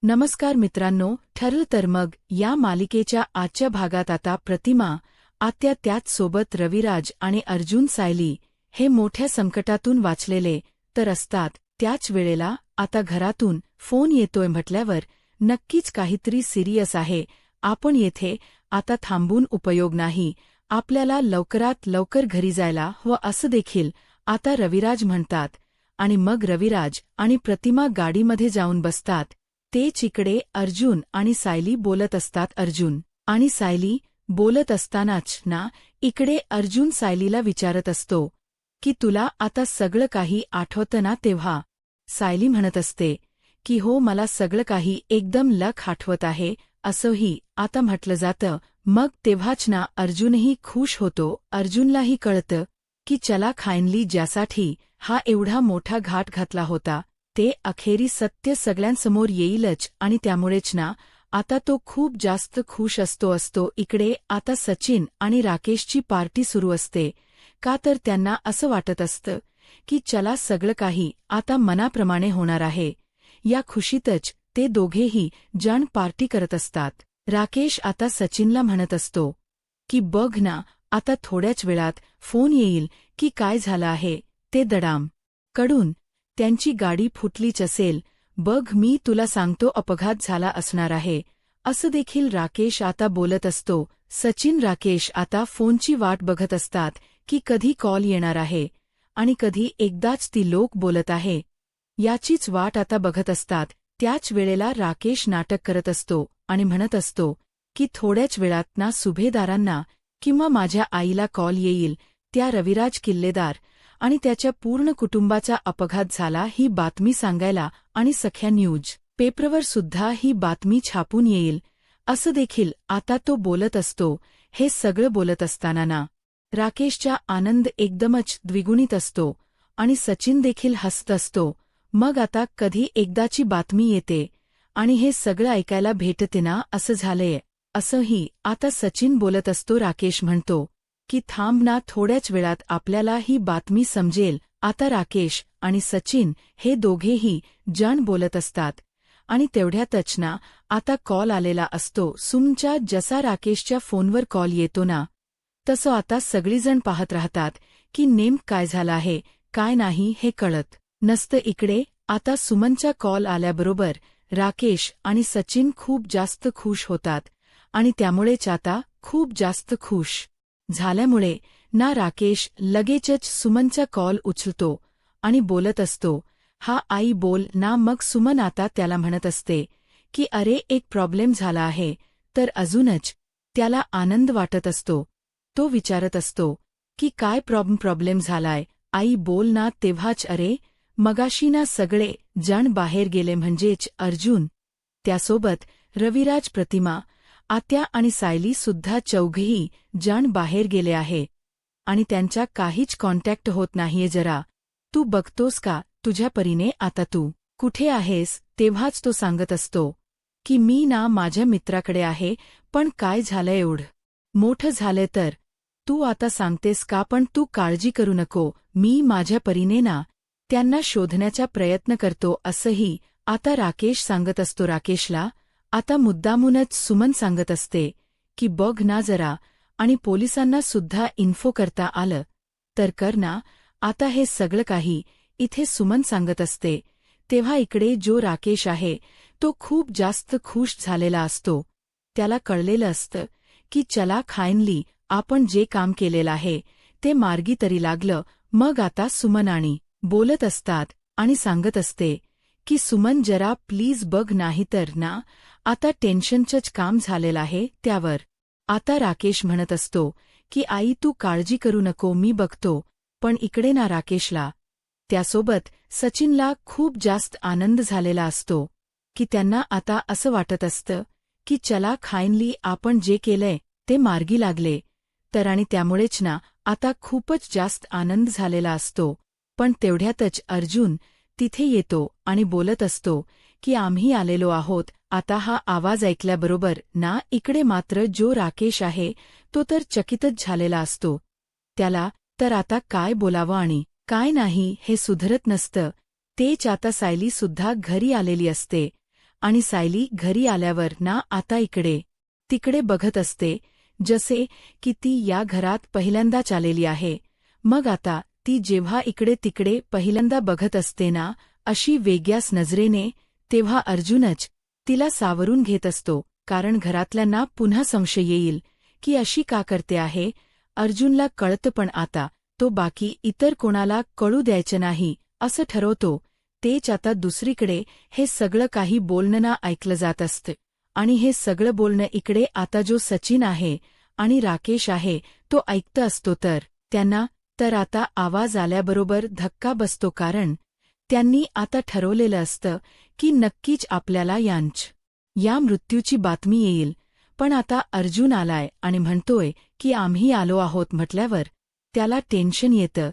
नमस्कार मित्रांनो, ठरलं तर मग या मालिकेच्या आजच्या भागात आता प्रतिमा, आत्या त्याच सोबत रविराज आणि अर्जुन सायली हे मोठ्या संकटातून वाचलेले तर असतात. त्याच वेळेला आता घरातून फोन येतोय म्हटल्यावर नक्कीच काहीतरी सिरियस आहे. आपण येथे आता थांबून उपयोग नाही, आपल्याला लवकरात लवकर घरी जायला हवं असं देखील आता रविराज म्हणतात. आणि मग रविराज आणि प्रतिमा गाडीमध्ये जाऊन बसतात. तेच इकडे अर्जुन आणि सायली बोलत असतात. अर्जुन आणि सायली बोलत असतानाच ना इकडे अर्जुन सायलीला विचारत असतो की तुला आता सगळं काही आठवतं ना. तेव्हा सायली म्हणत असते की हो, मला सगळं काही एकदम आठवत आहे असंही आता म्हटलं जातं. मग तेव्हाच ना अर्जुनही खुश होतो. अर्जुनलाही कळतं की चला फायनली ज्यासाठी हा एवढा मोठा घाट घातला होता ते अखेरी सत्य सगळ्यांसमोर येईलच. आणि त्यामुळेच ना आता तो खूप जास्त खुश असतो. इकडे आता सचिन आणि राकेशची पार्टी सुरू असते. का तर त्यांना असं वाटत असतं की चला सगळं काही आता मनाप्रमाणे होणार आहे. या खुशीतच ते दोघेही जण पार्टी करत असतात. राकेश आता सचिनला म्हणत असतो की बघ ना, आता थोड्याच वेळात फोन येईल की काय झालं आहे ते. दडाम कडून त्यांची गाडी फुटलीच असेल. बघ, मी तुला सांगतो अपघात झाला असणार आहे असं देखील राकेश आता बोलत असतो. सचिन राकेश आता फोनची वाट बघत असतात की कधी कॉल येणार आहे आणि कधी एकदाच ती लोक बोलत आहे याचीच वाट आता बघत असतात. त्याच वेळेला राकेश नाटक करत असतो आणि म्हणत असतो की थोड्याच वेळात ना सुभेदारांना किंवा माझ्या आईला कॉल येईल. त्या रविराज किल्लेदार आणि त्याच्या पूर्ण कुटुंबाचा अपघात झाला ही बातमी सांगायला आणि सख्या न्यूज पेपरवर सुद्धा ही बातमी छापून येईल असं देखील आता तो बोलत असतो. हे सगळं बोलत असताना ना राकेशचा आनंद एकदमच द्विगुणित असतो आणि सचिन देखील हसत असतो. मग आता कधी एकदाची बातमी येते आणि हे सगळं ऐकायला भेटते ना, असं झालंय असंही आता सचिन बोलत असतो. राकेश म्हणतो की थांब ना, थोड्याच वेळात आपल्याला ही बातमी समजेल. आता राकेश आणि सचिन हे दोघेही जण बोलत असतात आणि तेवढ्यातच ना आता कॉल आलेला असतो सुमचा. जसा राकेशच्या फोनवर कॉल येतो ना तसं आता सगळीजण पाहत राहतात की नेमकं काय झालं आहे काय नाही हे कळत नसतं. इकडे आता सुमनचा कॉल आल्याबरोबर राकेश आणि सचिन खूप जास्त खुश होतात आणि त्यामुळेच आता खूप जास्त खुश झाल्यामुळे ना राकेश लगेचच सुमनचा कॉल उचलतो आणि बोलत असतो, हा आई बोल ना. मग सुमन आता त्याला म्हणत असते की अरे, एक प्रॉब्लेम झाला आहे. तर अजूनच त्याला आनंद वाटत असतो. तो विचारत असतो की काय प्रॉब्लेम झालाय आई, बोल ना. तेव्हाच अरे, मगाशी ना सगळे जण बाहेर गेले, म्हणजेच अर्जुन, त्यासोबत रविराज, प्रतिमा, आत्या आणि सायली सुद्धा चौघेही जण बाहेर गेले आहे आणि त्यांचा काहीच कॉन्टॅक्ट होत नाहीये. जरा तू बघतोस का तुझ्या परीने आता तू कुठे आहेस. तेव्हाच तो सांगत असतो की मी ना माझ्या मित्राकडे आहे. पण काय झालंय, एवढं मोठं झालंय तर तू आता सांगतेस का. पण तू काळजी करू नको, मी माझ्या परीने ना त्यांना शोधण्याचा प्रयत्न करतो असंही आता राकेश सांगत असतो. राकेशला आता मुद्दामूनच सुमन सांगत असते की बघ ना जरा, आणि पोलिसांना सुद्धा इन्फो करता आलं तर कर ना. आता हे सगळं काही इथे सुमन सांगत असते. तेव्हा इकडे जो राकेश आहे तो खूप जास्त खुश झालेला असतो. त्याला कळलेलं असतं की चला फायनली आपण जे काम केलेलं आहे ते मार्गी तरी लागलं. मग आता सुमन आणि बोलत असतात आणि सांगत असते की सुमन जरा प्लीज बघ, नाही तर ना आता टेन्शनचंच काम झालेलं आहे त्यावर. आता राकेश म्हणत असतो की आई तू काळजी करू नको, मी बघतो. पण इकडे ना राकेशला त्यासोबत सचिनला खूप जास्त आनंद झालेला असतो की त्यांना आता असं वाटत असतं की चला फायनली आपण जे केलंय ते मार्गी लागले तर. आणि त्यामुळेच ना आता खूपच जास्त आनंद झालेला असतो. पण तेवढ्यातच अर्जुन तिथे येतो आणि बोलत असतो की आम्ही आलेलो आहोत. आता हा आवाज ऐकल्याबरोबर ना इकडे मात्र जो राकेश आहे तो तर चकितच झालेला असतो. त्याला तर आता काय बोलावं आणि काय नाही हे सुधरत नसतं. तेच आता सायली सुद्धा घरी आलेली असते आणि सायली घरी आल्यावर ना आता इकडे तिकडे बघत असते, जसे की ती या घरात पहिल्यांदाच आलेली आहे. मग आता ती जेव्हा इकडे तिकडे पहिल्यांदा बघत असते ना अशी वेगळ्याच नजरेने, तेव्हा अर्जुनच तिला सावरून घेत असतो, कारण घरातल्यांना पुन्हा संशय येईल की अशी का करते आहे. अर्जुनला कळतं, पण आता तो बाकी इतर कोणाला कळू द्यायचं नाही असं ठरवतो. तेच आता दुसरीकडे हे सगळं काही बोलणं ना ऐकलं जात असतं, आणि हे सगळं बोलणं इकडे आता जो सचिन आहे आणि राकेश आहे तो ऐकत असतो. तर त्यांना तर आता आवाज आल्याबरोबर धक्का बसतो, कारण त्यांनी आता ठरवलेलं असतं की नक्कीच आपल्याला या मृत्यूची बातमी येईल. पण आता अर्जुन आलाय आणि म्हणतोय की आम्ही आलो आहोत म्हटल्यावर त्याला टेन्शन येतं.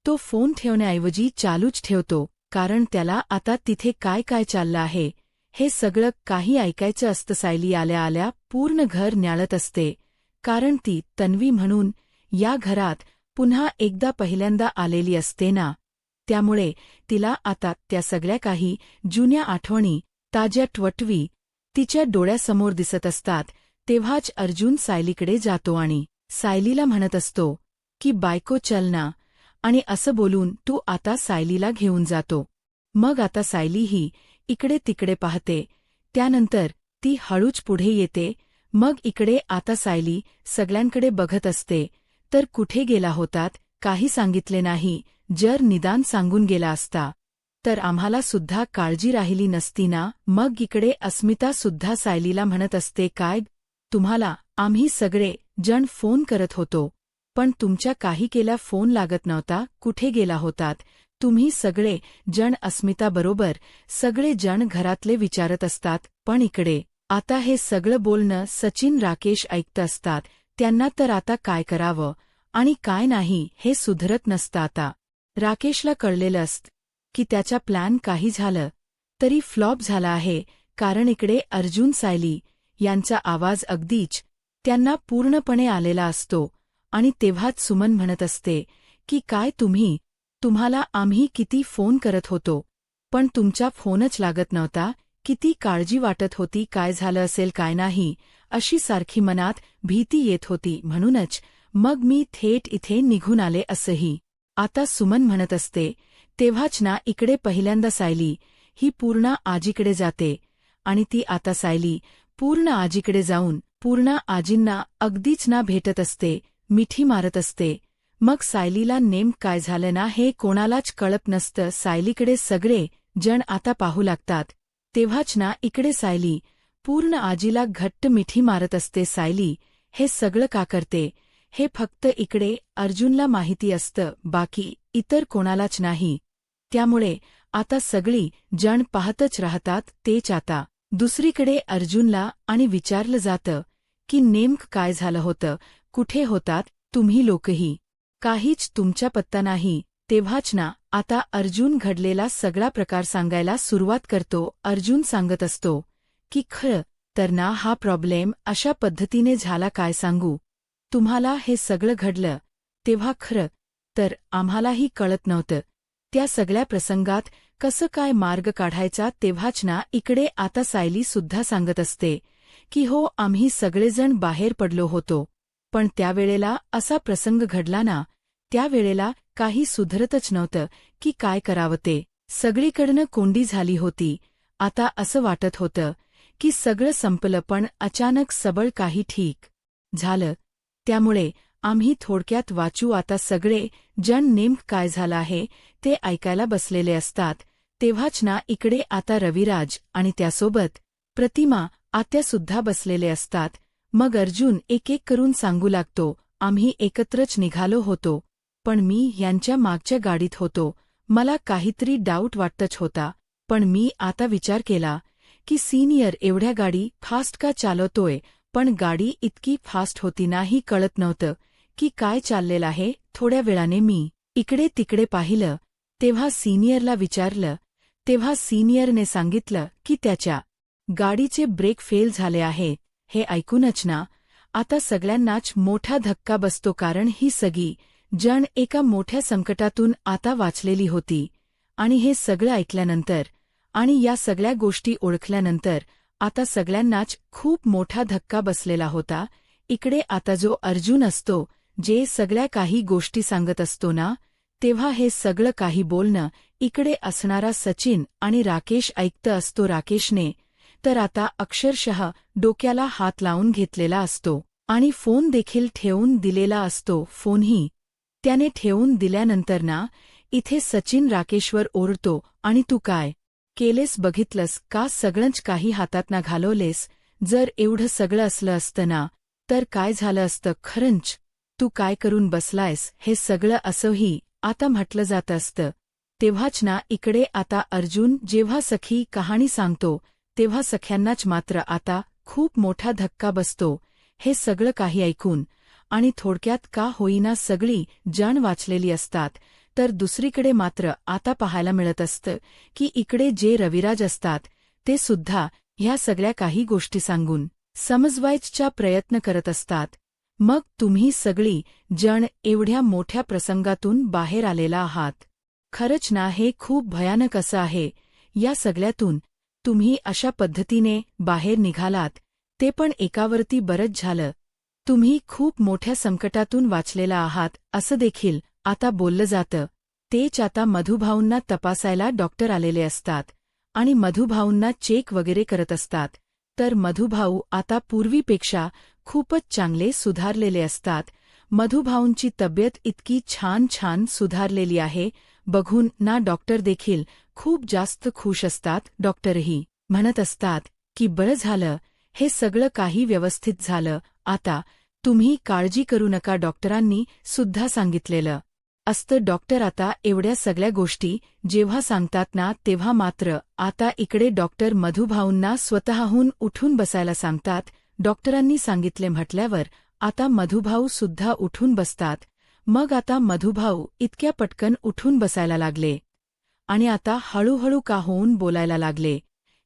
तो फोन ठेवण्याऐवजी चालूच ठेवतो, कारण त्याला आता तिथे काय काय चाललं आहे हे सगळं काही ऐकायचं असतं. सायली आल्या आल्या पूर्ण घर न्याळत असते, कारण ती तन्वी म्हणून या घरात पुन्हा एकदा पहिल्यांदा आलेली असते ना, त्यामुळे तिला आता त्या सगळ्या काही जुन्या आठवणी ताज्या टवटवी तिच्या डोळ्यासमोर दिसत असतात. तेव्हाच अर्जुन सायलीकडे जातो आणि सायलीला म्हणत असतो की बायको चल ना, आणि असं बोलून तू आता सायलीला घेऊन जातो. मग आता सायलीही इकडे तिकडे पाहते, त्यानंतर ती हळूच पुढे येते. मग इकडे आता सायली सगळ्यांकडे बघत असते. तर कुठे गेला होतात, काही सांगितले नाही. जर निदान सांगून गेला असता तर आम्हाला सुद्धा काळजी राहिली नसती ना. मग इकडे अस्मिता सुद्धा सायलीला म्हणत असते, काय तुम्हाला आम्ही सगळे जण फोन करत होतो, पण तुमच्या काही केला फोन लागत नव्हता. कुठे गेला होतात तुम्ही सगळे जण. अस्मिताबरोबर सगळे जण घरातले विचारत असतात. पण इकडे आता हे सगळं बोलणं सचिन राकेश ऐकत असतात. त्यांना तर आता काय करावं आणि काय नाही हे सुधरत नसतं. आता राकेशला कळलेलं असतं की त्याचा प्लॅन काही झालं तरी फ्लॉप झाला आहे, कारण इकडे अर्जुन सायली यांचा आवाज अगदीच त्यांना पूर्णपणे आलेला असतो. आणि तेव्हाच सुमन म्हणत असते की काय तुम्हाला आम्ही किती फोन करत होतो, पण तुमचा फोनच लागत नव्हता. किती काळजी वाटत होती, काय झालं असेल काय नाही अशी सारखी मनात भीती येत होती. म्हणूनच मग मी थेट इथे निघून आले असंही आता सुमन म्हणत असते. तेव्हाच ना इकडे पहिल्यांदा सायली ही पूर्ण आजीकडे जाते, आणि ती आता सायली पूर्ण आजीकडे जाऊन पूर्ण आजींना अगदीच ना भेटत असते, मिठी मारत असते. मग सायलीला नेमकं काय झालं ना हे कोणालाच कळत नसतं. सायलीकडे सगळे जण आता पाहू लागतात. तेव्हाच ना इकडे सायली पूर्ण आजीला घट्ट मिठी मारत असते. सायली हे सगळं का करते हे फक्त इकडे अर्जुनला माहिती असतं, बाकी इतर कोणालाच नाही. त्यामुळे आता सगळी जण पाहतच राहतात. तेच आता दुसरीकडे अर्जुनला आणि विचारलं जातं की नेमकं काय झालं होतं, कुठे होतात तुम्ही लोकही, काहीच तुमचा पत्ता नाही. तेव्हाच ना आता अर्जुन घडलेला सगळा प्रकार सांगायला सुरुवात करतो. अर्जुन सांगत असतो की खरं तर ना हा प्रॉब्लेम अशा पद्धतीने झाला, काय सांगू तुम्हाला, हे सगळं घडलं तेव्हा खरं तर आम्हालाही कळत नव्हतं त्या सगळ्या प्रसंगात कसं काय मार्ग काढायचा. तेव्हाच ना इकडे आता सायली सुद्धा सांगत असते की हो आम्ही सगळेजण बाहेर पडलो होतो, पण त्यावेळेला असा प्रसंग घडला ना, त्यावेळेला काही सुधरतच नव्हतं की काय करावं ते. सगळीकडनं कोंडी झाली होती. आता असं वाटत होतं की सगळं संपलं, पण अचानक सबळ काही ठीक झालं. त्यामुळे आम्ही थोडक्यात वाचू. आता सगळे जण नेमकं काय झालं आहे ते ऐकायला बसलेले असतात. तेव्हाच ना इकडे आता रविराज आणि त्यासोबत प्रतिमा आत्यासुद्धा बसलेले असतात. मग अर्जुन एक एक करून सांगू लागतो, आम्ही एकत्रच निघालो होतो, पण मी यांच्या मागच्या गाडीत होतो. मला काहीतरी डाऊट वाटतच होता, पण मी आता विचार केला की सिनियर एवढ्या गाडी फास्ट का चालवतोय, पण गाडी इतकी फास्ट होती नाही, कळत नव्हतं की काय चाललेलं आहे. थोड्या वेळाने मी इकडे तिकडे पाहिलं, तेव्हा सिनियरला विचारलं. तेव्हा सिनियरने सांगितलं की त्याच्या गाडीचे ब्रेक फेल झाले आहे. हे ऐकूनच ना आता सगळ्यांनाच मोठा धक्का बसतो, कारण ही सगळी जण एका मोठ्या संकटातून आता वाचलेली होती. आणि हे सगळं ऐकल्यानंतर आणि या सगळ्या गोष्टी ओळखल्यानंतर आता सगळ्यांनाच खूप मोठा धक्का बसलेला होता. इकडे आता जो अर्जुन असतो, जे सगळ्या काही गोष्टी सांगत असतो ना, तेव्हा हे सगळं काही बोलणं इकडे असणारा सचिन आणि राकेश ऐकतं असतो. राकेशने तर आता अक्षरशः डोक्याला हात लावून घेतलेला असतो आणि फोन देखील ठेवून दिलेला असतो. फोनही त्याने ठेवून दिल्यानंतर ना, इथे सचिन राकेशवर ओरडतो, आणि तू काय केलेस बघितलंस का? सगळंच काही हातातना घालवलेस. जर एवढं सगळं असलं असतं ना, तर काय झालं असतं? खरंच तू काय करून बसलायस? हे सगळं असंही आता म्हटलं जात असतं. तेव्हाच ना इकडे आता अर्जुन जेव्हा सखी कहाणी सांगतो, तेव्हा सख्यांनाच मात्र आता खूप मोठा धक्का बसतो हे सगळं काही ऐकून. आणि थोडक्यात का होईना सगळी जण वाचलेली असतात, तर दुसरीकडे मात्र आता पाहायला मिळत असतं की इकडे जे रविराज असतात ते सुद्धा ह्या सगळ्या काही गोष्टी सांगून समजवायचा प्रयत्न करत असतात. मग तुम्ही सगळी जण एवढ्या मोठ्या प्रसंगातून बाहेर आलेला आहात. खरंच ना, हे खूप भयानक असं आहे. या सगळ्यातून तुम्ही अशा पद्धतीने बाहेर निघालात, ते पण एकावरती बरंच झालं. तुम्ही खूप मोठ्या संकटातून वाचलेला आहात असं देखील आता बोललं जातं. तेच आता मधुभाऊंना तपासायला डॉक्टर आलेले असतात आणि मधुभाऊंना चेक वगैरे करत असतात. तर मधुभाऊ आता पूर्वीपेक्षा खूपच चांगले सुधारलेले असतात. मधुभाऊंची तब्येत इतकी छान छान सुधारलेली आहे बघून ना, डॉक्टर देखील खूप जास्त खुश असतात. डॉक्टरही म्हणत असतात की बरं झालं, हे सगळं काही व्यवस्थित झालं. आता तुम्ही काळजी करू नका, डॉक्टरांनी सुद्धा सांगितलेलं असतं. डॉक्टर आता एवढ्या सगळ्या गोष्टी जेव्हा सांगतात ना, तेव्हा मात्र आता इकडे डॉक्टर मधुभाऊंना स्वतःहून उठून बसायला सांगतात. डॉक्टरांनी सांगितले म्हटल्यावर आता मधुभाऊ सुद्धा उठून बसतात. मग आता मधुभाऊ इतक्या पटकन उठून बसायला लागले आणि आता हळूहळू का होऊन बोलायला लागले.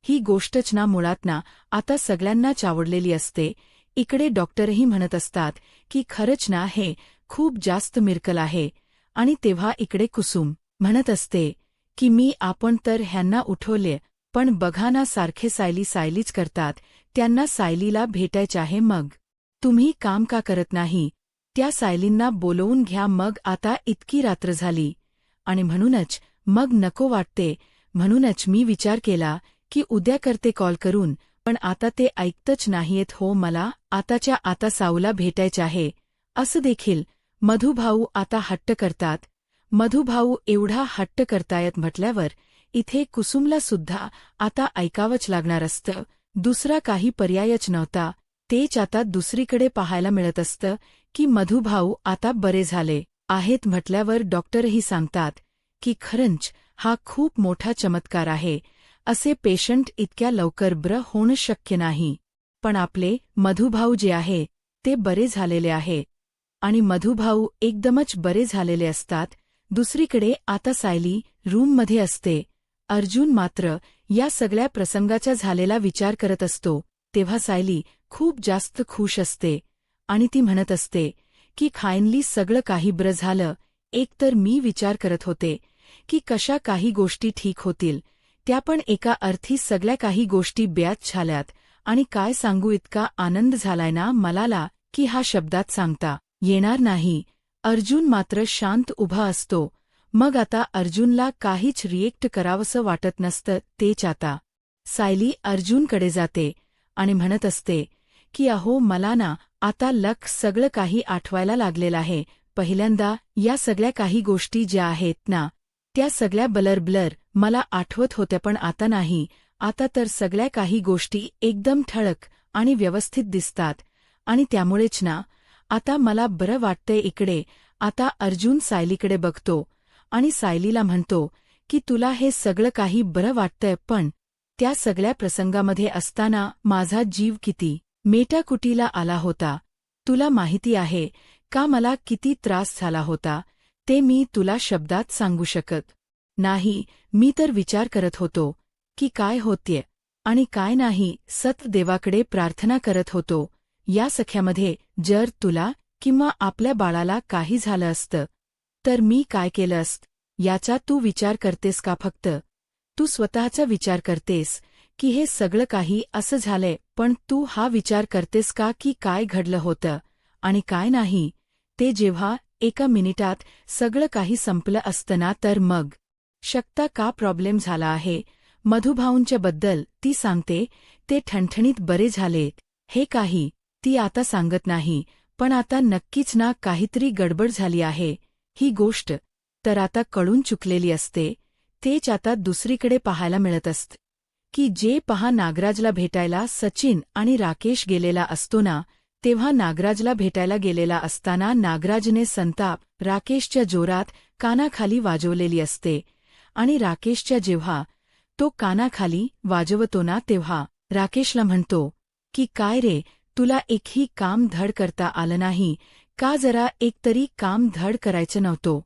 ही गोष्टच ना मुळात ना आता सगळ्यांनाच आवडलेली असते. इकडे डॉक्टरही म्हणत असतात की खरंच ना, हे खूप जास्त मिरकल आहे. आणि तेव्हा इकडे कुसुम म्हणत असते की आपण तर ह्यांना उठवले, पण बघा ना, सारखे सायलीच करतात. त्यांना सायलीला भेटायचे आहे. मग तुम्ही काम का करत नाही? त्या सायलींना बोलवून घ्या. मग आता इतकी रात्र झाली आणि म्हणूनच मग नको वाटते. म्हणूनच मी विचार केला की उद्या करते कॉल करून, पण आता ते ऐकतच नाहीयेत. हो, मला आताच्या आता साऊला भेटायचे आहे असं देखील मधुभाऊ आता हट्ट करतात. मधुभाऊ एवढा हट्ट करतायत म्हटल्यावर इथे कुसुमला सुद्धा आता ऐकावंच लागणार असतं. दुसरा काही पर्यायच नव्हता. तेच आता दुसरीकडे पाहायला मिळत असतं की मधुभाऊ आता बरे झाले आहेत म्हटल्यावर डॉक्टरही सांगतात की खरंच हा खूप मोठा चमत्कार आहे. असे पेशंट इतक्या लवकर बरं होणं शक्य नाही. पण आपले मधुभाऊ जे आहे ते बरे झालेले आहे आणि मधुभाऊ एकदमच बरे झालेले असतात. दुसरीकडे आता सायली रूममध्ये असते. अर्जुन मात्र या सगळ्या प्रसंगाचा झालेला विचार करत असतो. तेव्हा सायली खूप जास्त खुश असते आणि ती म्हणत असते की फायनली सगळं काही बरं झालं. एकतर मी विचार करत होते की कशा काही गोष्टी ठीक होतील, त्या पण एका अर्थी सगळ्या काही गोष्टी ब्याच झाल्यात. आणि काय सांगू, इतका आनंद झालाय ना मलाला की हा शब्दात सांगता येणार नाही. अर्जुन मात्र शांत उभा असतो. मग आता अर्जुनला काहीच रिएक्ट करावंसं वाटत नसतं. तेच आता सायली अर्जुनकडे जाते आणि म्हणत असते की अहो, मला ना आता सगळं काही आठवायला लागलेलं आहे. पहिल्यांदा या सगळ्या काही गोष्टी ज्या आहेत ना, त्या सगळ्या ब्लर मला आठवत होत्या, पण आता नाही. आता तर सगळ्या काही गोष्टी एकदम ठळक आणि व्यवस्थित दिसतात आणि त्यामुळेच ना आता मला बरं वाटतंय. इकडे आता अर्जुन सायलीकडे बघतो आणि सायलीला म्हणतो की तुला हे सगळं काही बरं वाटतंय, पण त्या सगळ्या प्रसंगामध्ये असताना माझा जीव किती मेटाकुटीला आला होता. तुला माहिती आहे का मला किती त्रास झाला होता? ते मी तुला शब्दात सांगू शकत नाही. मी तर विचार करत होतो की काय होतेय आणि काय नाही. सतदेवाकडे प्रार्थना करत होतो, या सख्यामध्ये जर तुला किंवा आपल्या बाळाला काही झालं असतं तर मी काय केलं असतं याचा तू विचार करतेस का फक्त? तू स्वतःचा विचार करतेस की हे सगळं काही असं झालंय, पण तू हा विचार करतेस का की काय घडलं होतं आणि काय नाही ते? जेव्हा एका मिनिटात सगळं काही संपलं असतं ना, तर मग शकता का प्रॉब्लेम झाला आहे मधुभाऊंच्या बद्दल ती सांगते. ते ठणठणीत बरे झालेत हे काही ती आता सांगत नाही, पण आता नक्कीच ना काहीतरी गडबड झाली आहे. ही गोष्ट तर आता कळून चुकलेली असते. तेच आता दुसरीकडे पाहायला मिळत असत की जे पहा नागराजला भेटायला सचिन आणि राकेश गेलेला असतो ना, तेव्हा नागराजला भेटायला गेलेला असताना नागराजने संताप राकेशच्या जोरात कानाखाली वाजवलेली असते. आणि राकेशच्या जेव्हा तो कानाखाली वाजवतो ना, तेव्हा राकेशला म्हणतो की काय रे, तुला एकही काम धड करता आलं नाही का? जरा एकतरी काम धड करायचं नव्हतं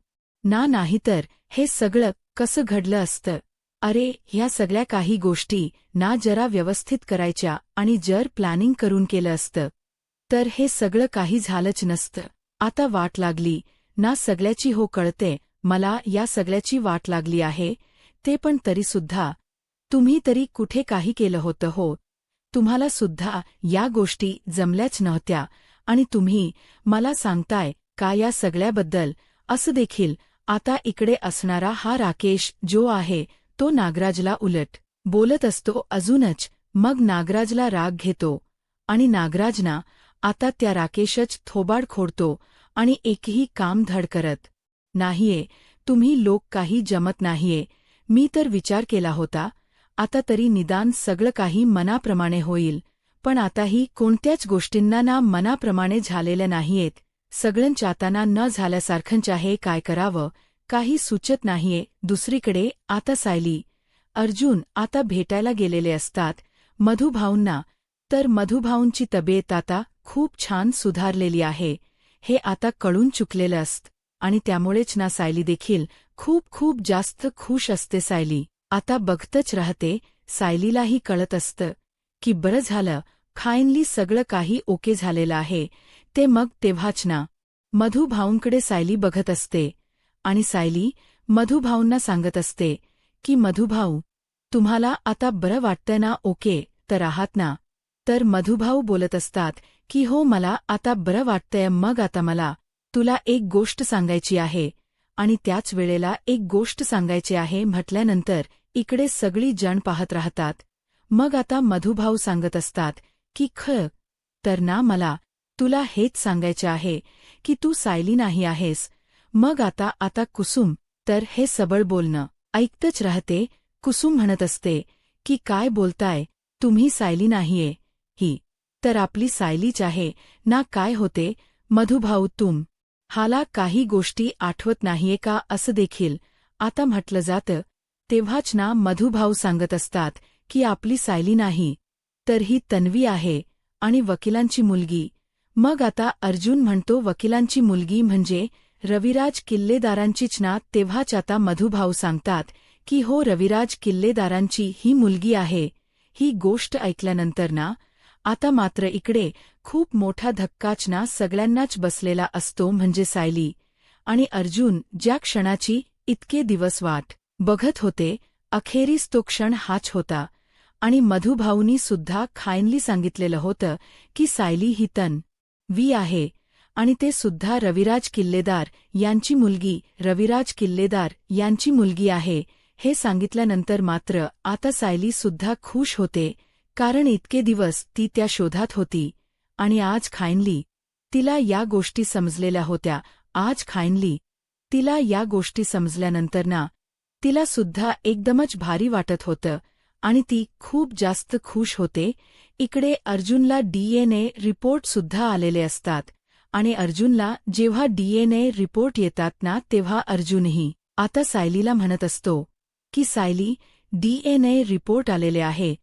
ना? नाहीतर हे सगळं कसं घडलं असतं? अरे, ह्या सगळ्या काही गोष्टी ना जरा व्यवस्थित करायच्या आणि जर प्लॅनिंग करून केलं असतं तर हे सगळं काही झालंच नसतं. आता वाट लागली ना सगळ्याची, हो कळते मला या सगळ्याची वाट लागली आहे ते, पण तरीसुद्धा तुम्ही तरी कुठे काही केलं होतं हो? तुम्हाला सुद्धा या गोष्टी जमल्याच नव्हत्या आणि तुम्ही मला सांगताय का या सगळ्याबद्दल? असं देखील आता इकडे असणारा हा राकेश जो आहे तो नागराजला उलट बोलत असतो अजूनच. मग नागराजला राग घेतो आणि नागराजना आता त्या राकेशच थोबाड खोडतो आणि एकही काम धड करत नाहीये. तुम्ही लोक काही जमत नाहीये. मी तर विचार केला होता आता तरी निदान सगळं काही मनाप्रमाणे होईल, पण आताही कोणत्याच गोष्टींना ना मनाप्रमाणे झालेल्या नाहीयेत. सगळं चाताना न झाल्यासारखंच आहे. काय करावं काही सुचत नाहीये. दुसरीकडे आता सायली अर्जुन आता भेटायला गेलेले असतात मधुभाऊंना, तर मधुभाऊंची तब्येत आता खूप छान सुधारलेली आहे हे आता कळून चुकलेलं असतं आणि त्यामुळेच ना सायली देखील खूप खूप जास्त खुश असते. सायली आता बघतच राहते. सायलीलाही कळत असतं की बरं झालं, फायनली सगळं काही ओके झालेलं आहे ते. मग तेव्हाच ना मधुभाऊंकडे सायली बघत असते आणि सायली मधुभाऊंना सांगत असते की मधुभाऊ, तुम्हाला आता बरं वाटतंय ना? ओके तर आहात ना? तर मधुभाऊ बोलत असतात की हो, मला आता बरं वाटतंय. मग आता मला तुला एक गोष्ट सांगायची आहे आणि त्याच वेळेला एक गोष्ट सांगायची आहे म्हटल्यानंतर इकडे सगळी जण पाहत राहतात. मग आता मधुभाऊ सांगत असतात की तर ना मला तुला हेच सांगायचे आहे की तू सायली नाही आहेस. मग आता कुसुम तर हे सबळ बोलणं ऐकतच राहते. कुसुम म्हणत असते की काय बोलताय तुम्ही? सायली नाहीये ही तर आपली सायलीच आहे ना? काय होते मधुभाऊ, हाला काही गोष्टी आठवत नाहीये का? असं देखील आता म्हटलं जातं. तेव्हाच ना मधुभाऊ सांगत असतात की आपली सायली नाही तर ही तन्वी आहे आणि वकिलांची मुलगी. मग आता अर्जुन म्हणतो वकिलांची मुलगी म्हणजे रविराज किल्लेदारांचीच ना? तेव्हाच आता मधुभाऊ सांगतात की हो, रविराज किल्लेदारांची ही मुलगी आहे. ही गोष्ट ऐकल्यानंतर ना आता मात्र इकडे खूप मोठा धक्काच ना सगळ्यांनाच बसलेला असतो. म्हणजे सायली आणि अर्जुन ज्या क्षणाची इतके दिवस वाट बघत होते, अखेरीस तो क्षण हाच होता. आणि मधुभाऊंनी सुद्धा फायनली सांगितलेलं होतं की सायली ही तन्वी आहे आणि ते सुद्धा रविराज किल्लेदार यांची मुलगी, रविराज किल्लेदार यांची मुलगी आहे हे सांगितल्यानंतर मात्र आता सायली सुद्धा खुश होते, कारण इतके दिवस ती त्या शोधात होती आणि आज फायनली तिला या गोष्टी समजलेल्या होत्या. आज फायनली तिला या गोष्टी समजल्यानंतर ना तिला सुद्धा एकदमच भारी वाटत होतं आणि ती खूप जास्त खुश होते. इकडे अर्जुनला DNA रिपोर्ट सुद्धा आलेले असतात आणि अर्जुनला जेव्हा DNA रिपोर्ट येतात ना तेव्हा अर्जुनही आता सायलीला म्हणत असतो की सायली, DNA रिपोर्ट आलेले आहे.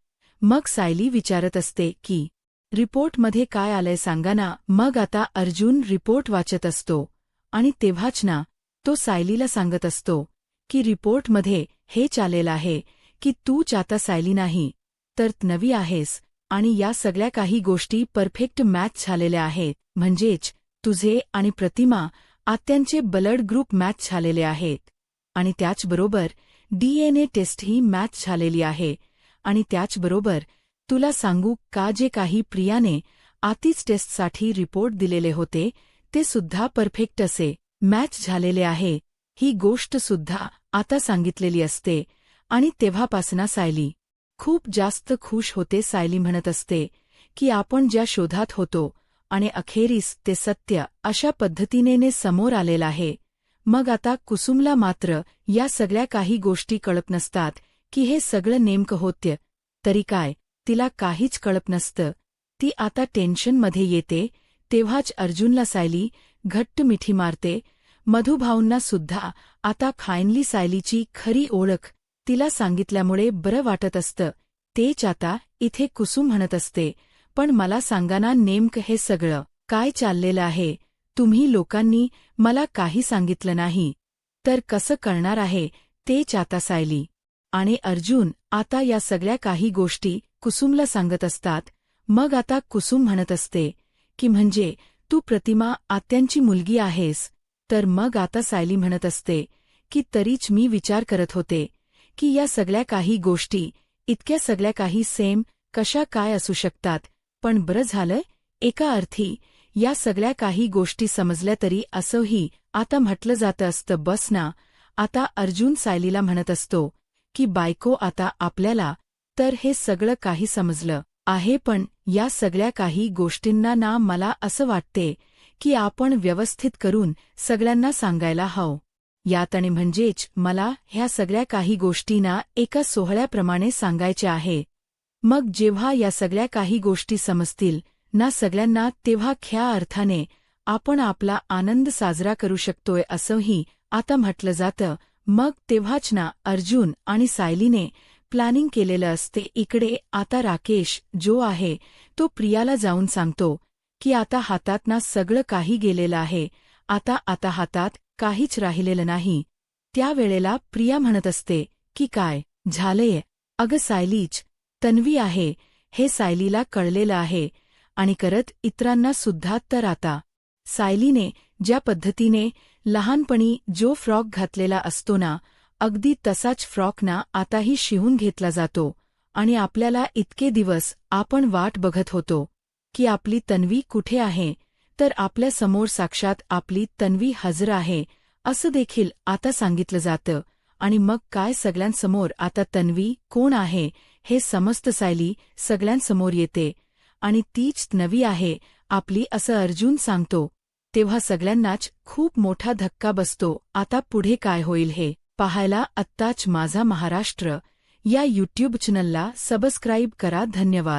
मग सायली विचारत असते की रिपोर्टमध्ये काय आलंय सांगा ना? मग आता अर्जुन रिपोर्ट वाचत असतो आणि तेव्हाच ना तो सायलीला सांगत असतो की रिपोर्टमध्ये हेच आलेलं आहे की तूच आता सायली नाही तर तन्वी आहेस आणि या सगळ्या काही गोष्टी परफेक्ट मॅच झालेल्या आहेत. म्हणजेच तुझे आणि प्रतिमा आत्यांचे ब्लड ग्रुप मॅच झालेले आहेत आणि त्याचबरोबर DNA टेस्टही मॅच झालेली आहे. आणि त्याचबरोबर तुला सांगू का, जे काही प्रियाने आतीच टेस्टसाठी रिपोर्ट दिलेले होते ते सुद्धा परफेक्ट असे मॅच झालेले आहे. ही गोष्ट सुद्धा आता सांगितलेली असते. आणि तेव्हापासना सायली खूप जास्त खुश होते. सायली म्हणत असते की आपण ज्या शोधात होतो आणि अखेरीस ते सत्य अशा पद्धतीने समोर आलेलं आहे. मग आता कुसुमला मात्र या सगळ्या काही गोष्टी कळत नसतात की हे सगळं नेमकं होतं तरी काय. तिला काहीच कळत नसतं. ती आता टेन्शनमध्ये येते. तेव्हाच अर्जुनला सायली घट्ट मिठी मारते. मधुभाऊंना सुद्धा आता फायनली सायलीची खरी ओळख तिला सांगितल्यामुळे बरं वाटत असतं. तेच आता इथे कुसुम म्हणत असते, पण मला सांगा ना, नेमकं हे सगळं काय चाललेलं आहे. तुम्ही लोकांनी मला काही सांगितलं नाही तर कसं कळणार आहे. तेच आता सायली आणि अर्जुन आता या सगळ्या काही गोष्टी कुसुमला सांगत असतात. मग आता कुसुम म्हणत असते की म्हणजे तू प्रतिमा आत्यांची मुलगी आहेस. तर मग आता सायली म्हणत असते की तरीच मी विचार करत होते की या सगळ्या काही गोष्टी इतक्या सगळ्या काही सेम कशा काय असू शकतात. पण बरं झालं, एका अर्थी या सगळ्या काही गोष्टी समजल्या. तरी असंही आता म्हटलं जातं असतं. बस ना. आता अर्जुन सायलीला म्हणत असतो की बायको आता आपल्याला तर हे सगळं काही समजलं आहे, पण या सगळ्या काही गोष्टींना ना मला असं वाटते की आपण व्यवस्थित करून सगळ्यांना सांगायला हवं. यात आणि म्हणजेच मला ह्या सगळ्या काही गोष्टींना एका सोहळ्याप्रमाणे सांगायच्या आहे. मग जेव्हा या सगळ्या काही गोष्टी समजतील ना सगळ्यांना, तेव्हा ख्या अर्थाने आपण आपला आनंद साजरा करू शकतोय असंही आता म्हटलं जातं. मग तेव्हाच ना अर्जुन आणि सायलीने प्लॅनिंग केलेलं असते. इकडे आता राकेश जो आहे तो प्रियाला जाऊन सांगतो की आता हातात ना सगळं काही गेलेलं आहे. आता हातात काहीच राहिलेलं नाही. त्यावेळेला प्रिया म्हणत असते की काय झालंय. अगं सायलीच तन्वी आहे हे सायलीला कळलेलं आहे आणि करत इतरांना सुद्धा. तर आता सायलीने ज्या पद्धतीने लहानपणी जो फ्रॉक घातलेला असतो ना, अगदी तसाच फ्रॉक ना आताही शिवून घेतला जातो. आणि आपल्याला इतके दिवस आपण वाट बघत होतो की आपली तन्वी कुठे आहे, तर आपल्या समोर साक्षात आपली तन्वी हजर आहे असं देखील आता सांगितलं जातं. आणि मग काय, सगळ्यांसमोर आता तन्वी कोण आहे हे समस्त सायली सगळ्यांसमोर येते आणि तीच तन्वी आहे आपली असं अर्जुन सांगतो. तेव्हा सगळ्यांनाच खूप मोठा धक्का बसतो. आता पुढे काय होईल हे पाहायला आत्ताच माझा महाराष्ट्र या यूट्यूब चॅनलला सबस्क्राईब करा. धन्यवाद.